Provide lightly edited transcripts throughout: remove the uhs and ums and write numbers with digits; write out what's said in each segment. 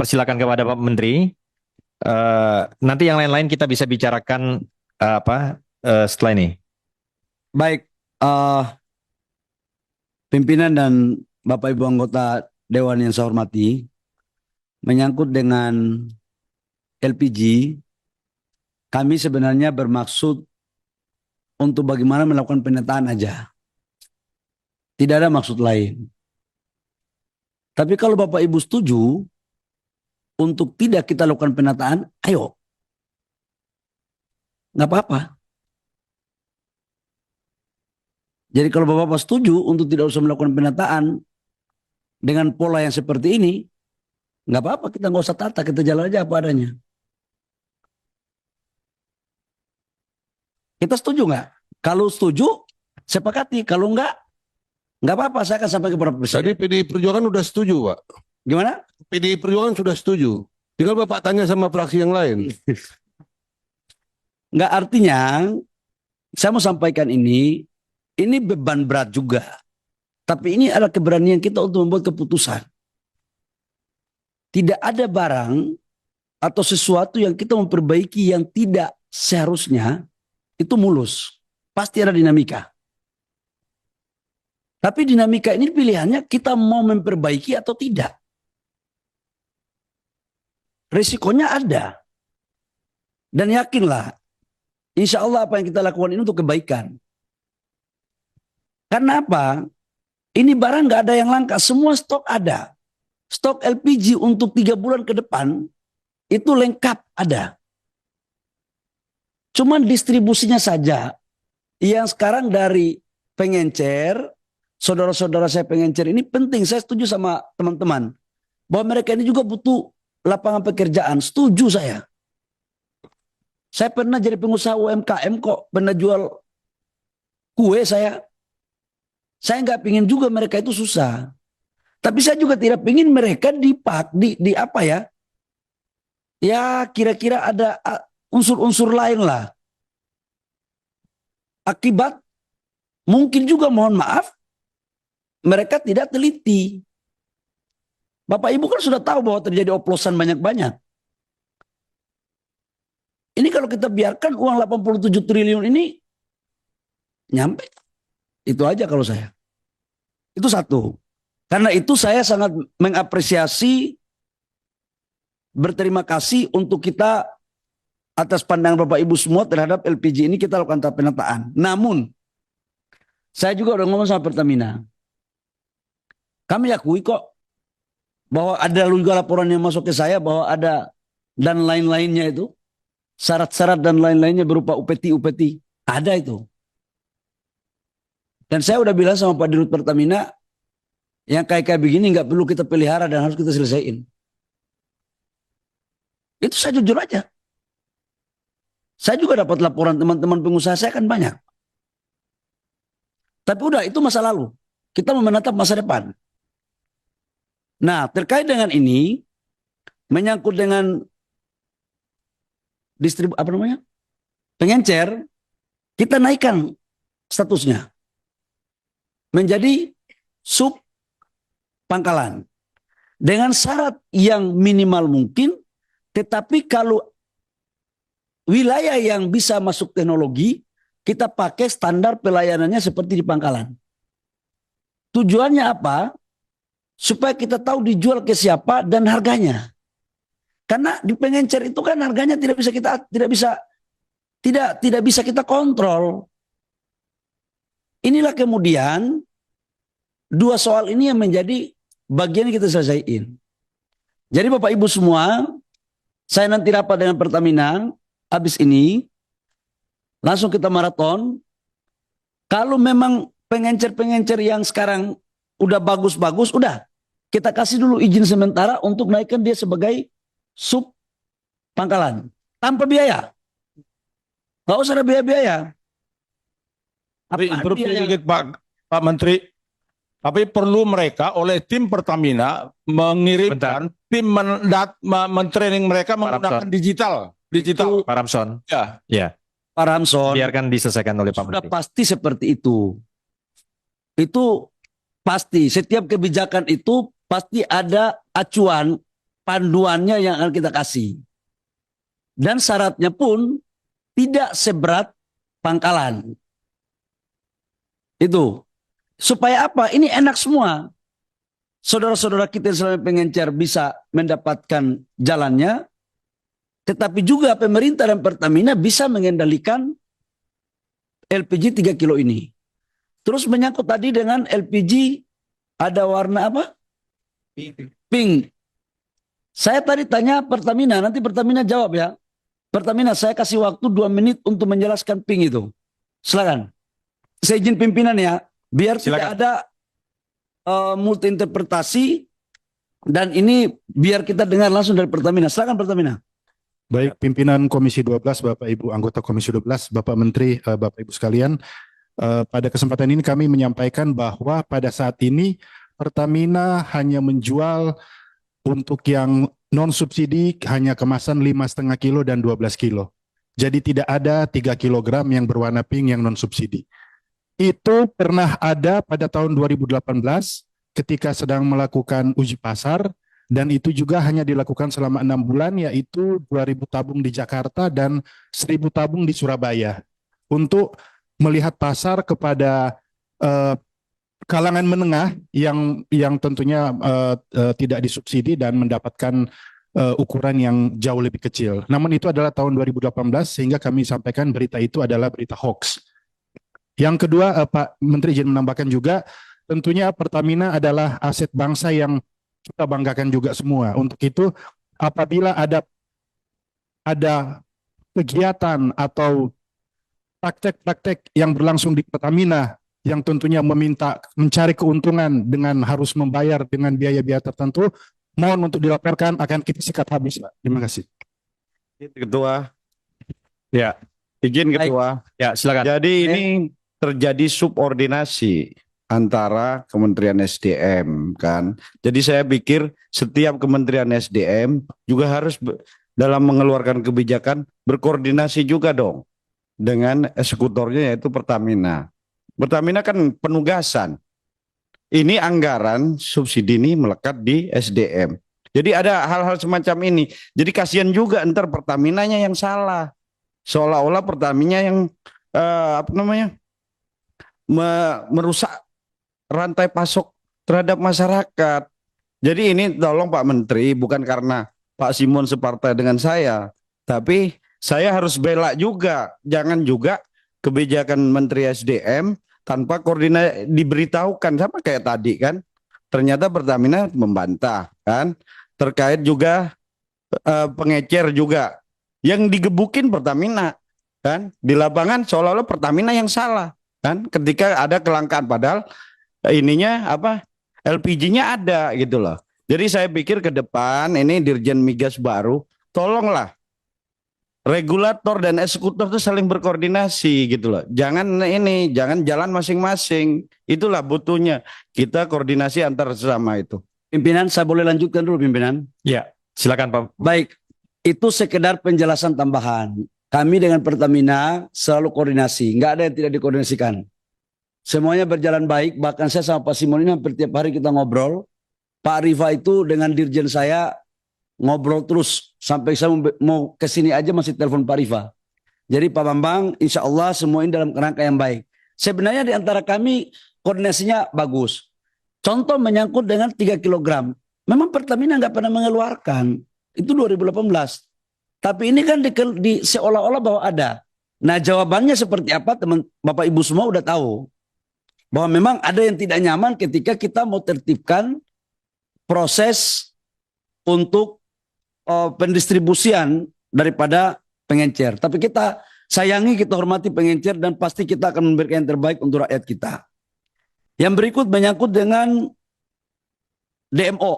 persilakan kepada Pak Menteri. Nanti yang lain-lain kita bisa bicarakan setelah ini. Baik, eh, pimpinan dan Bapak Ibu anggota Dewan yang saya hormati, menyangkut dengan LPG, kami sebenarnya bermaksud untuk bagaimana melakukan penataan aja. Tidak ada maksud lain. Tapi kalau Bapak Ibu setuju untuk tidak kita lakukan penataan, ayo. Nggak apa-apa. Jadi kalau Bapak-Bapak setuju untuk tidak usah melakukan penataan dengan pola yang seperti ini, nggak apa-apa, kita nggak usah tata, kita jalan aja apa adanya. Kita setuju nggak? Kalau setuju, sepakati. Kalau nggak apa-apa, saya akan sampai kepada Presiden. Tadi PDI Perjuangan sudah setuju, Pak. Gimana? PDI Perjuangan sudah setuju. Tinggal Bapak tanya sama fraksi yang lain. Nggak, artinya, saya mau sampaikan ini beban berat juga. Tapi ini adalah keberanian kita untuk membuat keputusan. Tidak ada barang atau sesuatu yang kita memperbaiki yang tidak seharusnya itu mulus. Pasti ada dinamika. Tapi dinamika ini pilihannya kita mau memperbaiki atau tidak. Risikonya ada. Dan yakinlah, insya Allah apa yang kita lakukan ini untuk kebaikan. Karena apa? Ini barang nggak ada yang langka, semua stok ada. Stok LPG untuk 3 bulan ke depan itu lengkap ada. Cuman distribusinya saja yang sekarang dari pengencer, saudara-saudara saya pengencer ini penting. Saya setuju sama teman-teman bahwa mereka ini juga butuh lapangan pekerjaan. Setuju saya. Saya pernah jadi pengusaha UMKM kok, pernah jual kue saya. Saya nggak pingin juga mereka itu susah. Tapi saya juga tidak pingin mereka di apa ya? Ya kira-kira ada unsur-unsur lain lah. Akibat mungkin juga mohon maaf mereka tidak teliti. Bapak Ibu kan sudah tahu bahwa terjadi oplosan banyak-banyak. Ini kalau kita biarkan uang 87 triliun ini nyampe. Itu aja kalau saya. Itu satu. Karena itu saya sangat mengapresiasi, berterima kasih untuk kita atas pandangan Bapak Ibu semua terhadap LPG ini kita lakukan tahap penataan. Namun, saya juga udah ngomong sama Pertamina. Kami akui kok bahwa ada juga laporan yang masuk ke saya bahwa ada dan lain-lainnya itu. Syarat-syarat dan lain-lainnya berupa UPT. Ada itu. Dan saya udah bilang sama Pak Dirut Pertamina, yang kayak begini nggak perlu kita pelihara dan harus kita selesaiin. Itu saya jujur aja. Saya juga dapat laporan teman-teman pengusaha saya kan banyak. Tapi udah itu masa lalu. Kita mau menatap masa depan. Nah terkait dengan ini, menyangkut dengan pengencer, kita naikkan statusnya menjadi sub pangkalan dengan syarat yang minimal mungkin, tetapi kalau wilayah yang bisa masuk teknologi kita pakai standar pelayanannya seperti di pangkalan. Tujuannya apa? Supaya kita tahu dijual ke siapa dan harganya. Karena di pengencer itu kan harganya tidak bisa kita kontrol. Inilah kemudian dua soal ini yang menjadi bagian yang kita selesaiin. Jadi Bapak Ibu semua, saya nanti rapat dengan Pertamina, habis ini langsung kita maraton. Kalau memang pengencer-pengencer yang sekarang udah bagus-bagus, udah kita kasih dulu izin sementara untuk naikkan dia sebagai sub pangkalan tanpa biaya. Nggak usah ada biaya-biaya. Tapi sedikit Pak Menteri, tapi perlu mereka oleh tim Pertamina mengirimkan tim mentraining mereka menggunakan digital. Pak Ramson. Ya. Ya. Pak Ramson. Biarkan diselesaikan oleh Pak Menteri. Sudah pasti seperti itu. Itu pasti. Setiap kebijakan itu pasti ada acuan panduannya yang akan kita kasih. Dan syaratnya pun tidak seberat Pangkalan. Itu. Supaya apa? Ini enak semua. Saudara-saudara kita yang selama pengencer bisa mendapatkan jalannya, tetapi juga pemerintah dan Pertamina bisa mengendalikan LPG 3 kilo ini. Terus menyangkut tadi dengan LPG ada warna apa? Pink. Saya tadi tanya Pertamina, nanti Pertamina jawab ya. Pertamina, saya kasih waktu 2 menit untuk menjelaskan pink itu. Silakan. Saya izin pimpinan ya, biar tidak ada multi interpretasi dan ini biar kita dengar langsung dari Pertamina. Silakan Pertamina. Baik, pimpinan Komisi 12, Bapak Ibu anggota Komisi 12, Bapak Menteri, Bapak Ibu sekalian, pada kesempatan ini kami menyampaikan bahwa pada saat ini Pertamina hanya menjual untuk yang non subsidi hanya kemasan 5,5 kilo dan 12 kilo. Jadi tidak ada 3 kilogram yang berwarna pink yang non subsidi. Itu pernah ada pada tahun 2018 ketika sedang melakukan uji pasar. Dan itu juga hanya dilakukan selama 6 bulan, yaitu 2.000 tabung di Jakarta dan 1.000 tabung di Surabaya. Untuk melihat pasar kepada kalangan menengah yang tentunya tidak disubsidi dan mendapatkan ukuran yang jauh lebih kecil. Namun itu adalah tahun 2018 sehingga kami sampaikan berita itu adalah berita hoax. Yang kedua, Pak Menteri izin menambahkan juga, tentunya Pertamina adalah aset bangsa yang kita banggakan juga semua. Untuk itu, apabila ada kegiatan atau praktek-praktek yang berlangsung di Pertamina yang tentunya mencari keuntungan dengan harus membayar dengan biaya-biaya tertentu, mohon untuk dilaporkan, akan kita sikat habis, Pak. Terima kasih. Ketua. Ya, Izin Ketua. ya silakan. Jadi ini terjadi subordinasi antara Kementerian SDM kan. Jadi saya pikir setiap Kementerian SDM juga harus dalam mengeluarkan kebijakan berkoordinasi juga dong dengan eksekutornya yaitu Pertamina. Pertamina kan penugasan. Ini anggaran subsidi ini melekat di SDM. Jadi ada hal-hal semacam ini. Jadi kasihan juga ntar Pertaminanya yang salah. Seolah-olah Pertamina yang merusak rantai pasok terhadap masyarakat. Jadi ini tolong Pak Menteri, bukan karena Pak Simon separtai dengan saya, tapi saya harus bela juga. Jangan juga kebijakan Menteri SDM tanpa koordinasi diberitahukan, sama kayak tadi kan. Ternyata Pertamina membantah kan. Terkait juga pengecer juga. Yang digebukin Pertamina kan. Di lapangan seolah-olah Pertamina yang salah kan. Ketika ada kelangkaan padahal ininya apa LPG-nya ada gitu loh. Jadi saya pikir ke depan ini Dirjen Migas baru, tolonglah regulator dan eksekutor itu saling berkoordinasi gitu loh. Jangan jalan masing-masing. Itulah butuhnya kita koordinasi antar sesama itu. Pimpinan, saya boleh lanjutkan dulu pimpinan? Ya, silakan Pak. Baik, itu sekedar penjelasan tambahan. Kami dengan Pertamina selalu koordinasi, nggak ada yang tidak dikoordinasikan. Semuanya berjalan baik, bahkan saya sama Pak Simon ini hampir tiap hari kita ngobrol. Pak Rifa itu dengan dirjen saya ngobrol terus sampai saya mau ke sini aja masih telepon Pak Rifa. Jadi Pak Bambang, insya Allah semua ini dalam kerangka yang baik. Sebenarnya di antara kami koordinasinya bagus. Contoh menyangkut dengan 3 kilogram. Memang Pertamina nggak pernah mengeluarkan. Itu 2018. Tapi ini kan di seolah-olah bahwa ada. Nah jawabannya seperti apa teman Bapak Ibu semua udah tahu. Bahwa memang ada yang tidak nyaman ketika kita mau tertibkan proses untuk pendistribusian daripada pengencer. Tapi kita sayangi, kita hormati pengencer dan pasti kita akan memberikan yang terbaik untuk rakyat kita. Yang berikut menyangkut dengan DMO.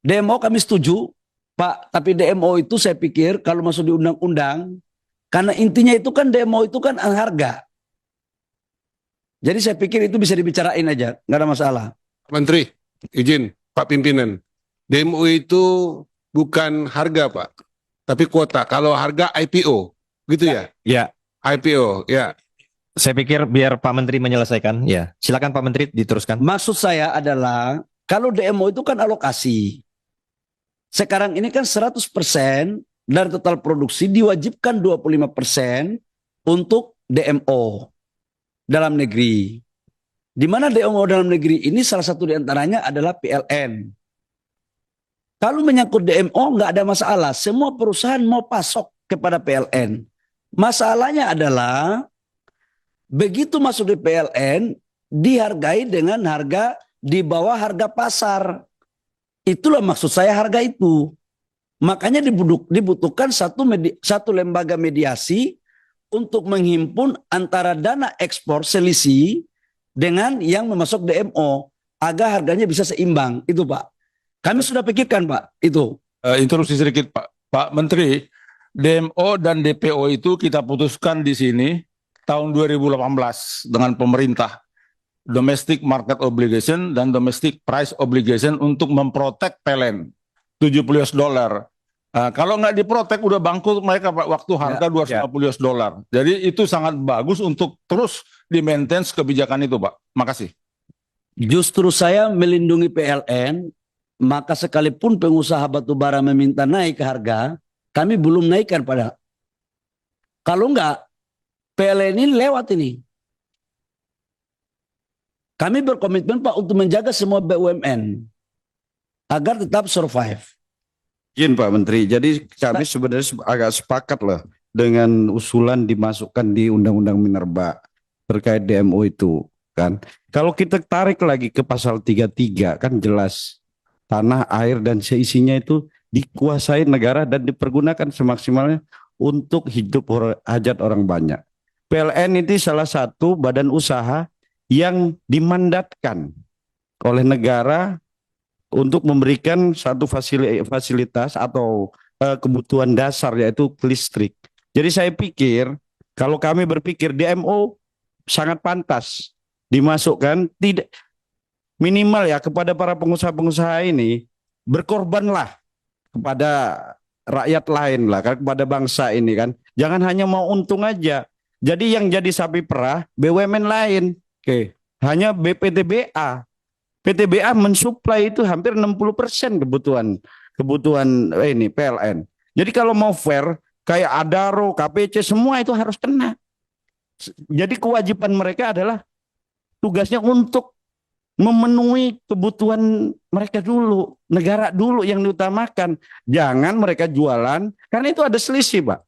DMO kami setuju, Pak. Tapi DMO itu saya pikir kalau masuk di undang-undang, karena intinya itu kan DMO itu kan harga. Jadi saya pikir itu bisa dibicarain aja, nggak ada masalah. Menteri, izin Pak Pimpinan. DMO itu bukan harga Pak, tapi kuota. Kalau harga IPO, gitu ya? Ya, IPO, ya. saya pikir biar Pak Menteri menyelesaikan. Ya, silakan Pak Menteri diteruskan. Maksud saya adalah kalau DMO itu kan alokasi. Sekarang ini kan 100% dari total produksi diwajibkan 25% untuk DMO dalam negeri. Di mana DMO dalam negeri ini salah satu diantaranya adalah PLN. Kalau menyangkut DMO nggak ada masalah. Semua perusahaan mau pasok kepada PLN. Masalahnya adalah begitu masuk di PLN dihargai dengan harga di bawah harga pasar. Itulah maksud saya harga itu. Makanya dibutuhkan satu lembaga mediasi untuk menghimpun antara dana ekspor selisih dengan yang memasok DMO agar harganya bisa seimbang. Itu Pak. Kami sudah pikirkan Pak itu. Interupsi sedikit Pak. Pak Menteri, DMO dan DPO itu kita putuskan di sini tahun 2018 dengan pemerintah. Domestic Market Obligation dan Domestic Price Obligation untuk memprotek PLN $70. Kalau nggak diprotek udah bangkrut mereka Pak, waktu harga $250. Jadi itu sangat bagus untuk terus di-maintain kebijakan itu Pak. Makasih. Justru saya melindungi PLN, maka sekalipun pengusaha batubara meminta naik harga, kami belum naikkan pada. Kalau enggak, PLN ini lewat ini. Kami berkomitmen Pak untuk menjaga semua BUMN agar tetap survive. Izin Pak Menteri, jadi kami sebenarnya agak sepakat lah dengan usulan dimasukkan di Undang-Undang Minerba terkait DMO itu kan. Kalau kita tarik lagi ke pasal 33 kan jelas tanah, air dan seisinya itu dikuasai negara dan dipergunakan semaksimalnya untuk hidup hajat orang banyak. PLN itu salah satu badan usaha yang dimandatkan oleh negara untuk memberikan satu fasilitas atau kebutuhan dasar yaitu listrik. Jadi saya pikir kalau kami berpikir DMO sangat pantas dimasukkan, tidak minimal ya kepada para pengusaha-pengusaha ini berkorbanlah kepada rakyat lain lah, kepada bangsa ini kan. Jangan hanya mau untung aja. Jadi yang jadi sapi perah BUMN lain. Oke, hanya BPTBA. PTBA mensuplai itu hampir 60% kebutuhan ini PLN. Jadi kalau mau fair kayak Adaro, KPC semua itu harus kena. Jadi kewajiban mereka adalah tugasnya untuk memenuhi kebutuhan mereka dulu, negara dulu yang diutamakan. Jangan mereka jualan karena itu ada selisih, Pak.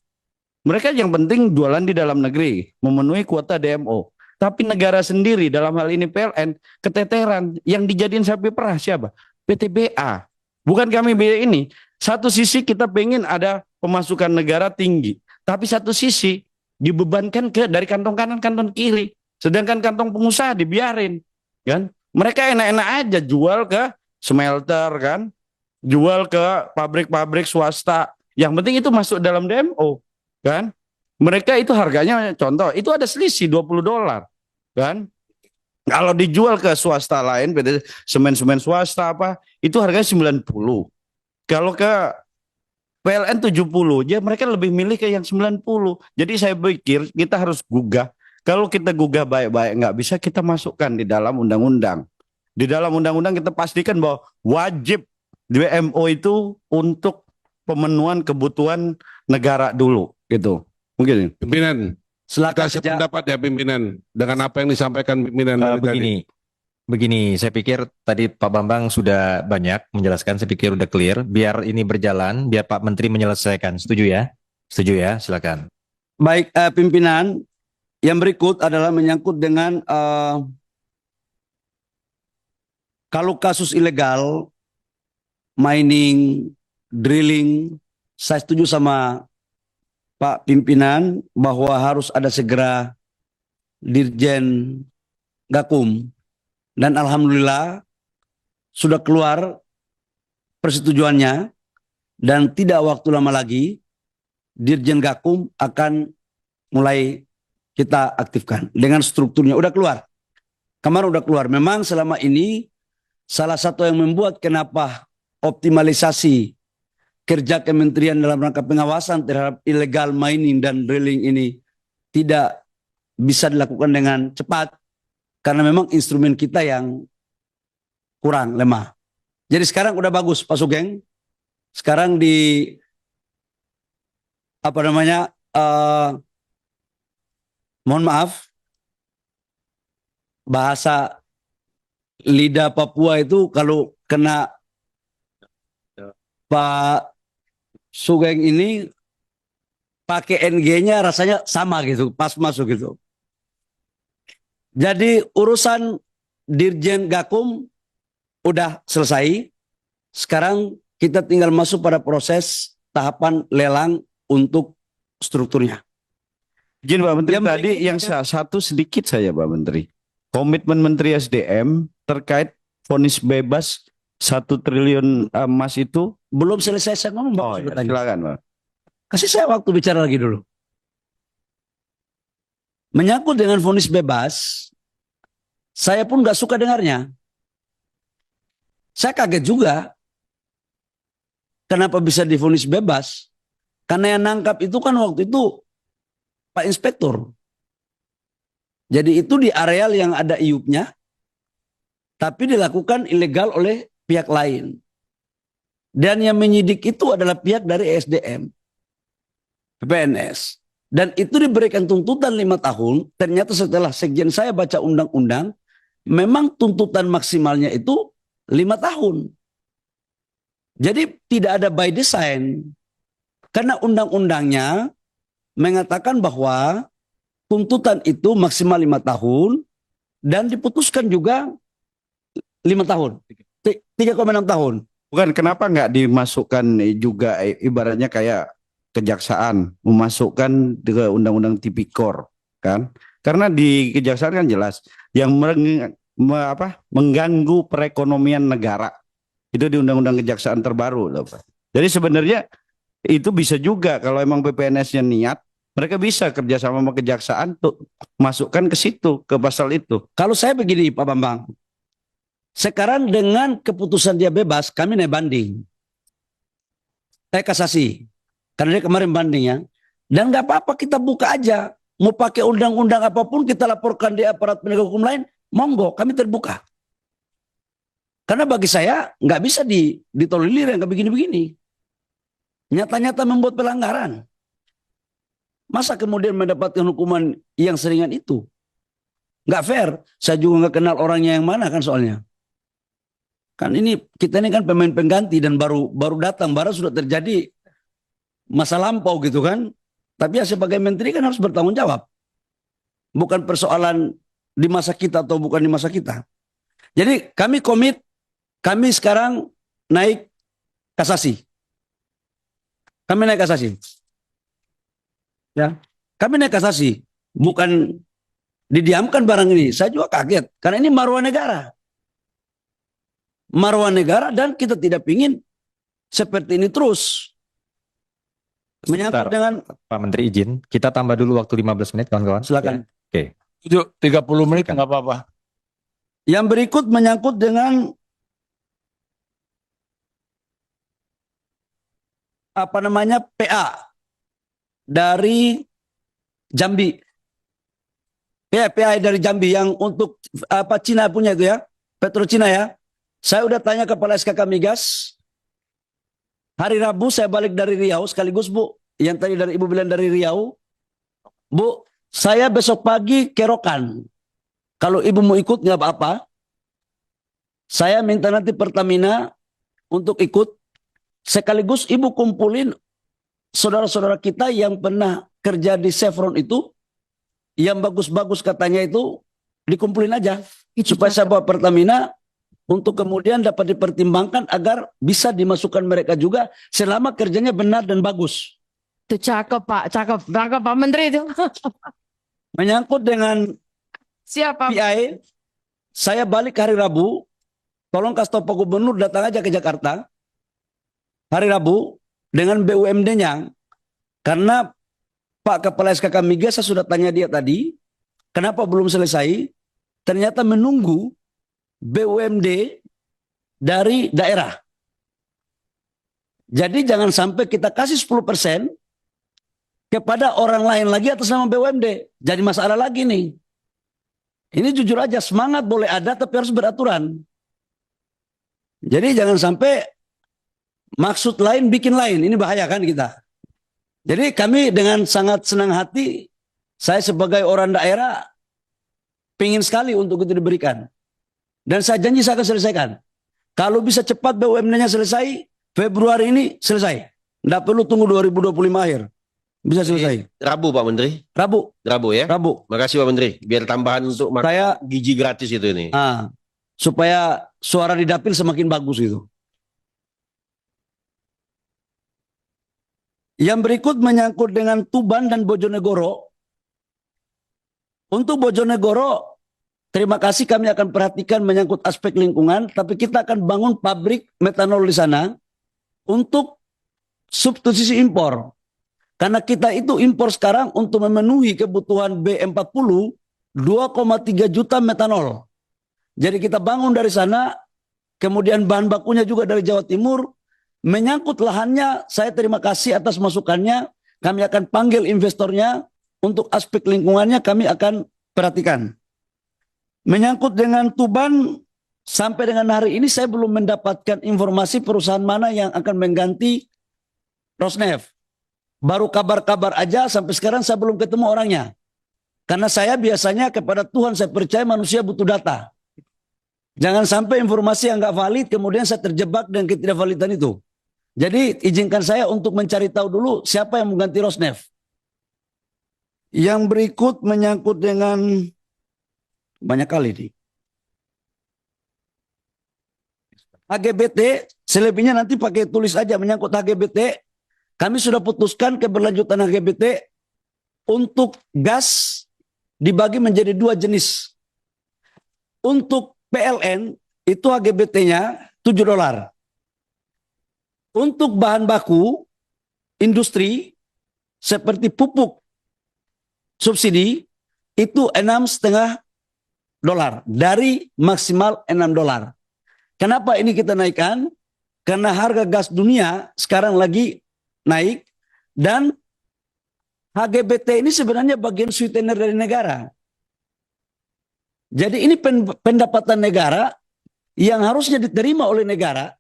Mereka yang penting jualan di dalam negeri, memenuhi kuota DMO. Tapi negara sendiri dalam hal ini PLN keteteran, yang dijadiin sapi perah siapa? PTBA. Bukan kami ini. Satu sisi kita pengen ada pemasukan negara tinggi, tapi satu sisi dibebankan dari kantong kanan kantong kiri. Sedangkan kantong pengusaha dibiarin, kan? Mereka enak-enak aja jual ke smelter kan, jual ke pabrik-pabrik swasta. Yang penting itu masuk dalam DMO, kan? Mereka itu harganya contoh, itu ada selisih $20 kan. Kalau dijual ke swasta lain, semen-semen swasta apa, itu harganya 90. Kalau ke PLN 70, ya mereka lebih milih ke yang 90. Jadi saya pikir kita harus gugah. Kalau kita gugah baik-baik, nggak bisa kita masukkan di dalam undang-undang. Di dalam undang-undang kita pastikan bahwa wajib DMO itu untuk pemenuhan kebutuhan negara dulu gitu. Mungkin Pimpinan, Silakan kasih saja. pendapat ya pimpinan dengan apa yang disampaikan pimpinan dari tadi. Begini, saya pikir tadi Pak Bambang sudah banyak menjelaskan, saya pikir udah clear. Biar ini berjalan, biar Pak Menteri menyelesaikan. Setuju ya? Setuju ya? Silakan. Baik, pimpinan, yang berikut adalah menyangkut dengan kalau kasus ilegal, mining, drilling, saya setuju sama Pak Pimpinan bahwa harus ada segera Dirjen Gakum. Dan alhamdulillah sudah keluar persetujuannya dan tidak waktu lama lagi Dirjen Gakum akan mulai kita aktifkan dengan strukturnya. Udah keluar. Kemarin udah keluar. Memang selama ini salah satu yang membuat kenapa optimalisasi kerja kementerian dalam rangka pengawasan terhadap illegal mining dan drilling ini tidak bisa dilakukan dengan cepat karena memang instrumen kita yang kurang lemah. Jadi sekarang udah bagus Pak Sugeng. sekarang di apa namanya, mohon maaf, bahasa lidah Papua itu kalau kena Pak Sugeng ini pakai NG-nya rasanya sama gitu, pas masuk gitu. Jadi urusan Dirjen Gakum udah selesai. Sekarang kita tinggal masuk pada proses tahapan lelang untuk strukturnya. Izin Pak Menteri, Yang tadi berikutnya- yang satu sedikit saya Pak Menteri. Komitmen Menteri SDM terkait vonis bebas 1 triliun emas itu. Belum selesai saya ngomong, Pak. Oh ya, Sebetulnya. silakan Pak. Kasih saya waktu bicara lagi dulu. Menyangkut dengan vonis bebas, saya pun nggak suka dengarnya. Saya kaget juga. Kenapa bisa divonis bebas? Karena yang nangkap itu kan waktu itu Pak Inspektur. Jadi itu di areal yang ada iupnya, tapi dilakukan ilegal oleh pihak lain. Dan yang menyidik itu adalah pihak dari SDM, PPNS. Dan itu diberikan tuntutan 5 tahun. Ternyata setelah sekjen saya baca undang-undang, memang tuntutan maksimalnya itu 5 tahun. Jadi tidak ada by design. Karena undang-undangnya mengatakan bahwa tuntutan itu maksimal 5 tahun dan diputuskan juga 5 tahun. 3,6 tahun. Bukan, kenapa nggak dimasukkan juga ibaratnya kayak kejaksaan memasukkan ke undang-undang tipikor kan? Karena di kejaksaan kan jelas yang mengganggu perekonomian negara itu di undang-undang kejaksaan terbaru loh, Pak. Jadi sebenarnya itu bisa juga kalau emang PPNS-nya niat, mereka bisa kerjasama sama kejaksaan tuh masukkan ke situ, ke pasal itu. Kalau saya begini Pak Bambang, sekarang dengan keputusan dia bebas, kami naik banding. Kasasi. Karena dia kemarin banding ya. Dan nggak apa-apa kita buka aja. Mau pakai undang-undang apapun kita laporkan di aparat penegak hukum lain, monggo kami terbuka. Karena bagi saya nggak bisa ditolerir yang kayak begini-begini. Nyata-nyata membuat pelanggaran. Masa kemudian mendapatkan hukuman yang seringan itu? Nggak fair. Saya juga nggak kenal orangnya yang mana kan soalnya. Kan ini kita ini kan pemain pengganti dan baru datang, baru sudah terjadi masa lampau gitu kan. Tapi ya sebagai menteri kan harus bertanggung jawab. Bukan persoalan di masa kita atau bukan di masa kita. Jadi kami komit, kami sekarang naik kasasi. Kami naik kasasi. Ya, kami naik kasasi. Bukan didiamkan barang ini. Saya juga kaget karena ini maruah negara. Maruah negara dan kita tidak ingin seperti ini terus. Menyangkut Sebentar, dengan Pak Menteri izin, kita tambah dulu waktu 15 menit kawan-kawan. silakan. Ya. Itu 30 menit Silakan. nggak apa-apa. Yang berikut menyangkut dengan apa namanya PA dari Jambi. PA dari Jambi yang untuk apa Cina punya itu ya, Petro Cina ya. Saya udah tanya kepala SKK Migas. Hari Rabu saya balik dari Riau sekaligus Bu, yang tadi dari Ibu bilang dari Riau. Bu, saya besok pagi kerokan. Kalau Ibu mau ikut nggak apa-apa. Saya minta nanti Pertamina untuk ikut. Sekaligus Ibu kumpulin saudara-saudara kita yang pernah kerja di Chevron itu. Yang bagus-bagus katanya itu dikumpulin aja. Supaya saya bawa Pertamina untuk kemudian dapat dipertimbangkan agar bisa dimasukkan mereka juga selama kerjanya benar dan bagus. Itu cakep Pak, cakep. Cakep Pak Menteri itu. Menyangkut dengan Siapa? PI, saya balik hari Rabu. Tolong kasih tahu Pak Gubernur datang aja ke Jakarta. Hari Rabu dengan BUMD-nya. Karena Pak Kepala SKK Migas saya sudah tanya dia tadi. Kenapa belum selesai? Ternyata menunggu BUMD dari daerah. Jadi jangan sampai kita kasih 10% kepada orang lain lagi atas nama BUMD. Jadi masalah lagi nih. Ini jujur aja semangat boleh ada tapi harus beraturan. Jadi jangan sampai maksud lain bikin lain. Ini bahaya kan kita. Jadi kami dengan sangat senang hati, saya sebagai orang daerah pingin sekali untuk itu diberikan. Dan saya janji saya akan selesaikan. Kalau bisa cepat BUMN-nya selesai, Februari ini selesai. Tidak perlu tunggu 2025 akhir. Bisa selesai. Rabu Pak Menteri. Rabu. Rabu ya. Rabu. Makasih Pak Menteri. Biar tambahan untuk makan Saya gizi gratis itu ini. supaya suara di dapil semakin bagus itu. Yang berikut menyangkut dengan Tuban dan Bojonegoro. Untuk Bojonegoro, terima kasih kami akan perhatikan menyangkut aspek lingkungan, tapi kita akan bangun pabrik metanol di sana untuk substitusi impor. Karena kita itu impor sekarang untuk memenuhi kebutuhan B40 2,3 juta metanol. Jadi kita bangun dari sana, kemudian bahan bakunya juga dari Jawa Timur. Menyangkut lahannya, saya terima kasih atas masukannya. Kami akan panggil investornya. Untuk aspek lingkungannya kami akan perhatikan. Menyangkut dengan Tuban, sampai dengan hari ini saya belum mendapatkan informasi perusahaan mana yang akan mengganti Rosneft. Baru kabar-kabar aja, sampai sekarang saya belum ketemu orangnya. Karena saya biasanya kepada Tuhan saya percaya, manusia butuh data. Jangan sampai informasi yang nggak valid kemudian saya terjebak dengan ketidakvalidan itu. Jadi izinkan saya untuk mencari tahu dulu siapa yang mengganti Rosneft. Yang berikut menyangkut dengan banyak kali nih. HGBT, selebihnya nanti pakai tulis aja menyangkut HGBT. Kami sudah putuskan keberlanjutan HGBT untuk gas dibagi menjadi 2 jenis. Untuk PLN itu HGBT-nya $7. Untuk bahan baku industri seperti pupuk subsidi itu $6,5 dari maksimal $6. Kenapa ini kita naikkan? Karena harga gas dunia sekarang lagi naik dan HGBT ini sebenarnya bagian sweetener dari negara. Jadi ini pendapatan negara yang harusnya diterima oleh negara,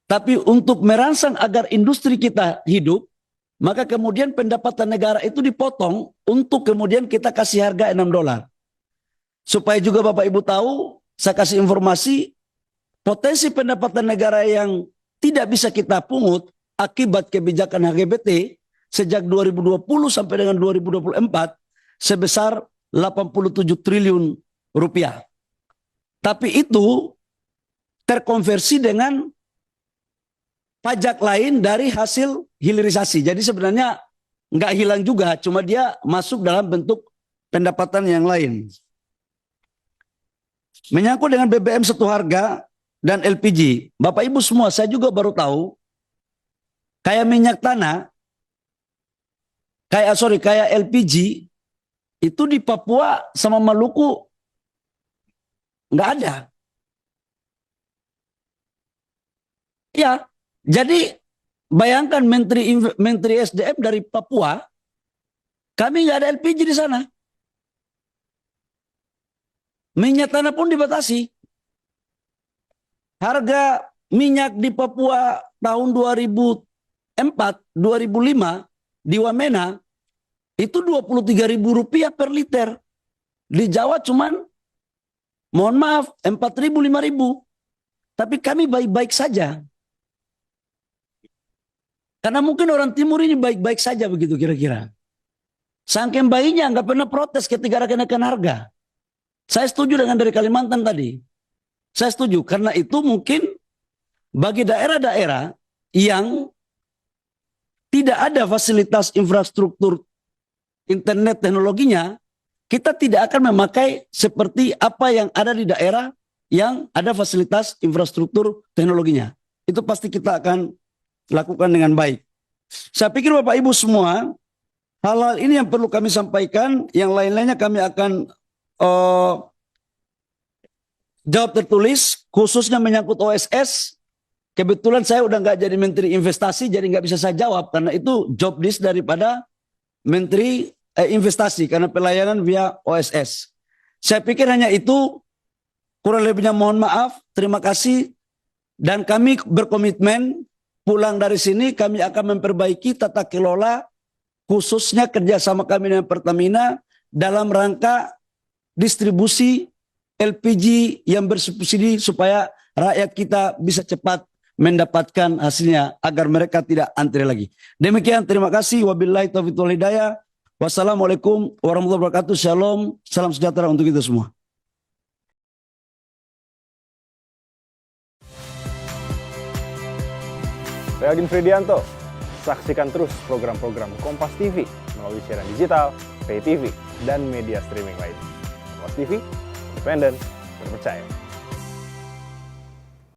tapi untuk merangsang agar industri kita hidup, maka kemudian pendapatan negara itu dipotong untuk kemudian kita kasih harga $6. Supaya juga Bapak Ibu tahu, saya kasih informasi, potensi pendapatan negara yang tidak bisa kita pungut akibat kebijakan HGBT sejak 2020 sampai dengan 2024 sebesar 87 triliun rupiah. Tapi itu terkonversi dengan pajak lain dari hasil hilirisasi. Jadi sebenarnya nggak hilang juga, cuma dia masuk dalam bentuk pendapatan yang lain. Menyangkut dengan BBM satu harga dan LPG, Bapak Ibu semua, saya juga baru tahu, kayak minyak tanah, kayak LPG itu di Papua sama Maluku nggak ada. Ya, jadi bayangkan Menteri SDM dari Papua, kami nggak ada LPG di sana. Minyak tanah pun dibatasi. Harga minyak di Papua tahun 2004, 2005 di Wamena itu Rp23.000 per liter. Di Jawa cuman, mohon maaf, 4.000, 5.000. Tapi kami baik-baik saja. Karena mungkin orang timur ini baik-baik saja begitu kira-kira. Saking baiknya nggak pernah protes ketika ada kenaikan harga. Saya setuju dengan dari Kalimantan tadi. Saya setuju karena itu mungkin bagi daerah-daerah yang tidak ada fasilitas infrastruktur internet teknologinya, kita tidak akan memakai seperti apa yang ada di daerah yang ada fasilitas infrastruktur teknologinya. Itu pasti kita akan lakukan dengan baik. Saya pikir Bapak Ibu semua, hal-hal ini yang perlu kami sampaikan, yang lain-lainnya kami akan jawab tertulis, khususnya menyangkut OSS. Kebetulan saya udah nggak jadi Menteri Investasi, jadi nggak bisa saya jawab karena itu job list daripada Menteri Investasi karena pelayanan via OSS. Saya pikir hanya itu, kurang lebihnya mohon maaf, terima kasih, dan kami berkomitmen pulang dari sini kami akan memperbaiki tata kelola khususnya kerjasama kami dengan Pertamina dalam rangka distribusi LPG yang bersubsidi supaya rakyat kita bisa cepat mendapatkan hasilnya agar mereka tidak antri lagi. Demikian, terima kasih. Wabillahi taufiq wal hidayah. Wassalamualaikum warahmatullahi wabarakatuh. Shalom, salam sejahtera untuk kita semua. Saya Agin Fridianto. Saksikan terus program-program Kompas TV melalui siaran digital, pay TV, dan media streaming lain. Kompas TV, independen, terpercaya.